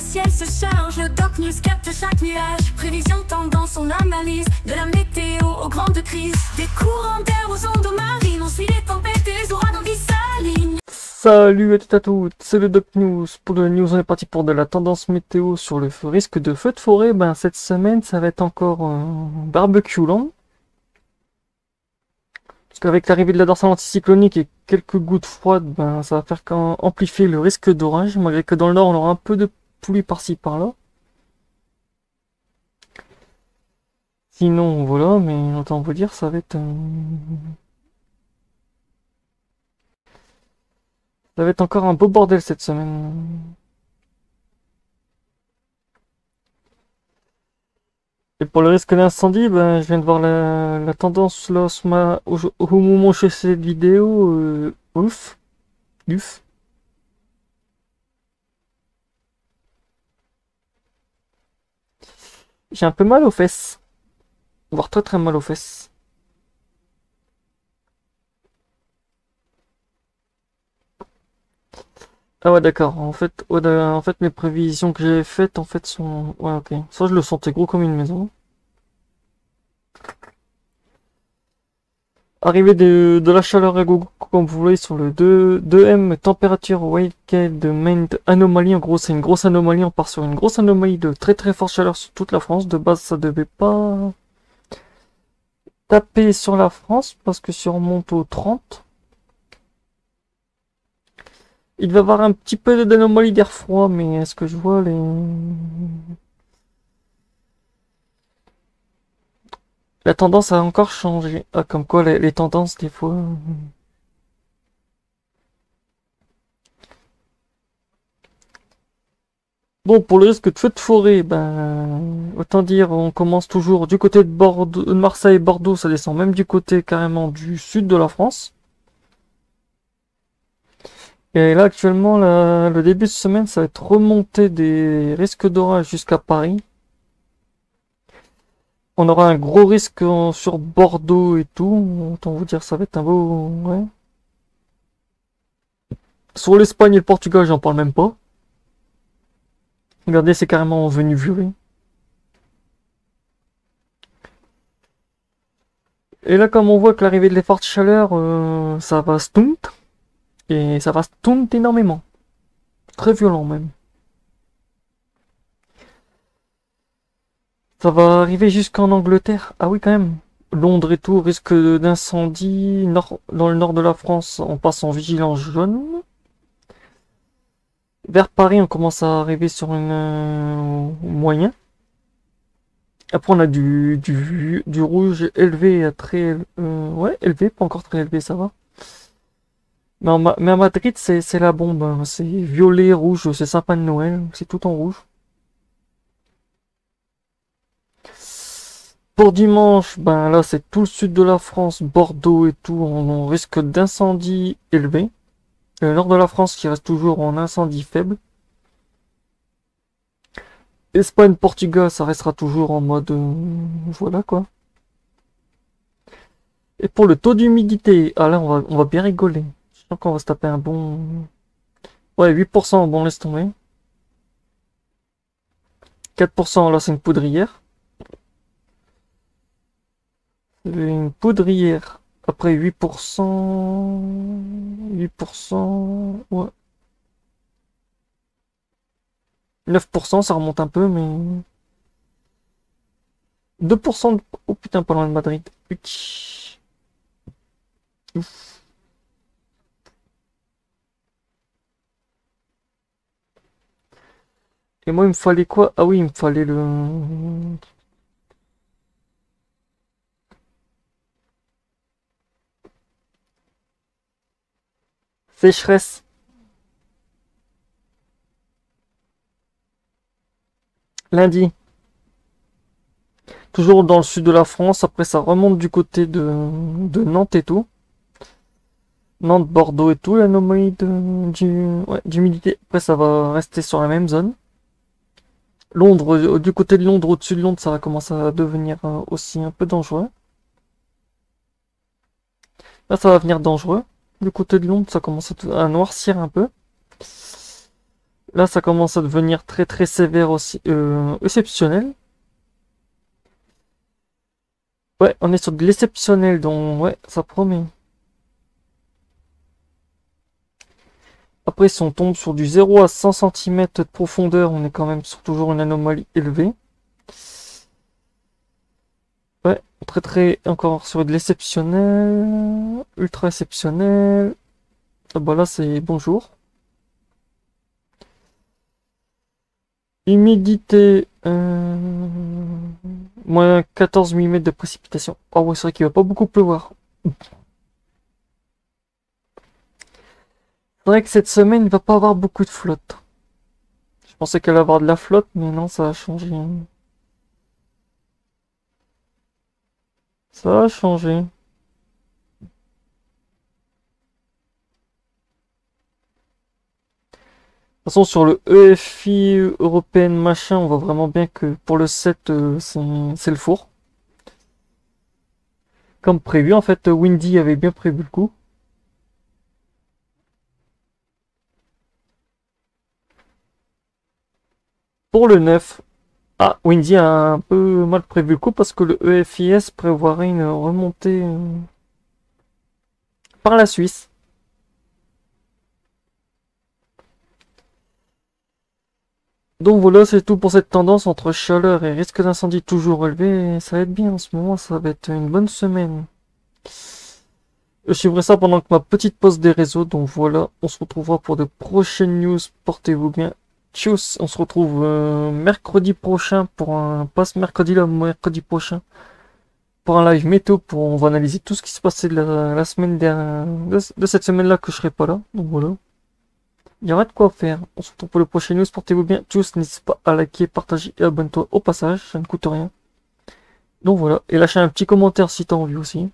ciel se charge, le Doc News capte chaque nuage. Prévision, tendance, on analyse. De la météo aux grandes crises. Des courants d'air aux ondes marines. On suit les tempêtes et les ouragans qui s'alignent. Salut à toutes et à toutes, c'est le Doc News. Pour le news, on est parti pour de la tendance météo sur le risque de feu de forêt. Ben, cette semaine, ça va être encore barbecue land. Parce qu'avec l'arrivée de la dorsale anticyclonique et quelques gouttes froides, ben, ça va faire qu'amplifier le risque d'orage, malgré que dans le nord, on aura un peu de pluie par-ci par-là. Sinon, voilà, mais autant vous dire, ça va être encore un beau bordel cette semaine. Et pour le risque d'incendie, ben, je viens de voir la tendance là au moment où je fais cette vidéo. Ouf. J'ai un peu mal aux fesses. Voire très très mal aux fesses. Ah ouais, d'accord. En fait, mes prévisions que j'avais faites, en fait, sont... Ouais, ok. Ça, je le sentais gros comme une maison. Arrivée de la chaleur à gogo, comme vous voyez sur le 2M, température Wildcard Main anomalie. En gros, c'est une grosse anomalie. On part sur une grosse anomalie de très très forte chaleur sur toute la France. De base, ça devait pas taper sur la France parce que si on remonte au 30, il va y avoir un petit peu d'anomalie d'air froid, mais est-ce que je vois la tendance a encore changé. Ah, comme quoi les tendances des fois. Bon, pour le risque de feu de forêt, ben autant dire, on commence toujours du côté de Bordeaux, de Marseille et Bordeaux, ça descend même du côté carrément du sud de la France. Et là actuellement, le début de semaine, ça va être remonté des risques d'orage jusqu'à Paris. On aura un gros risque sur Bordeaux et tout. Autant vous dire, ça va être un beau... Ouais. Sur l'Espagne et le Portugal, j'en parle même pas. Regardez, c'est carrément venu virer. Et là, comme on voit que l'arrivée de les fortes chaleurs, ça va stunt. Et ça va stunt énormément. Très violent même. Ça va arriver jusqu'en Angleterre. Ah oui, quand même. Londres et tout, risque d'incendie. Dans le nord de la France, on passe en vigilance jaune. Vers Paris, on commence à arriver sur une moyen. Après, on a du rouge élevé à très... ouais, élevé, pas encore très élevé, ça va. Mais à Madrid, c'est la bombe. Hein. C'est violet, rouge, c'est sympa de Noël. C'est tout en rouge. Pour dimanche, ben là, c'est tout le sud de la France, Bordeaux et tout. On risque d'incendie élevé. Le nord de la France qui reste toujours en incendie faible. Espagne, Portugal, ça restera toujours en mode... voilà quoi. Et pour le taux d'humidité, ah là, on va bien rigoler. Je sens qu'on va se taper un bon... Ouais, 8%, bon, laisse tomber. 4%, là, c'est une poudrière. Une poudrière. Après 8%... 8%... Ouais. 9%, ça remonte un peu, mais... 2% de... Oh putain, pas loin de Madrid. Ouf. Et moi, il me fallait quoi? Ah oui, il me fallait le... sécheresse. Lundi. Toujours dans le sud de la France. Après, ça remonte du côté de Nantes et tout. Nantes, Bordeaux et tout. L'anomalie d'humidité. Après, ça va rester sur la même zone. Londres, du côté de Londres, au-dessus de Londres, ça va commencer à devenir aussi un peu dangereux. Là, ça va venir dangereux. Du côté de Londres, ça commence à noircir un peu. Là, ça commence à devenir très très sévère aussi, exceptionnel. Ouais, on est sur de l'exceptionnel, donc ouais, ça promet. Après, si on tombe sur du 0 à 100 cm de profondeur, on est quand même sur toujours une anomalie élevée. Ouais, très très encore sur de l'exceptionnel, ultra exceptionnel. Ah bah là, c'est bonjour. Humidité, moins 14 mm de précipitation. Oh ouais, c'est vrai qu'il va pas beaucoup pleuvoir. C'est vrai que cette semaine, il va pas avoir beaucoup de flotte. Je pensais qu'elle allait avoir de la flotte, mais non, ça a changé. Ça a changé. De toute façon, sur le EFI européenne machin, on voit vraiment bien que pour le 7, c'est le four. Comme prévu, en fait, Windy avait bien prévu le coup. Pour le 9, ah, Windy a un peu mal prévu le coup parce que le EFIS prévoirait une remontée par la Suisse. Donc voilà, c'est tout pour cette tendance entre chaleur et risque d'incendie toujours élevé. Ça va être bien en ce moment, ça va être une bonne semaine. Je suivrai ça pendant que ma petite pause des réseaux. Donc voilà, on se retrouvera pour de prochaines news. Portez-vous bien. Tchuss, on se retrouve mercredi prochain pour un... Pas ce mercredi là, mercredi prochain. Pour un live météo, on va analyser tout ce qui se passait de la semaine dernière, de cette semaine-là que je serai pas là. Donc voilà. Il y aura de quoi faire. On se retrouve pour le prochain news. Portez-vous bien. Tchuss, n'hésite pas à liker, partager et abonne-toi au passage. Ça ne coûte rien. Donc voilà. Et lâchez un petit commentaire si t'as envie aussi.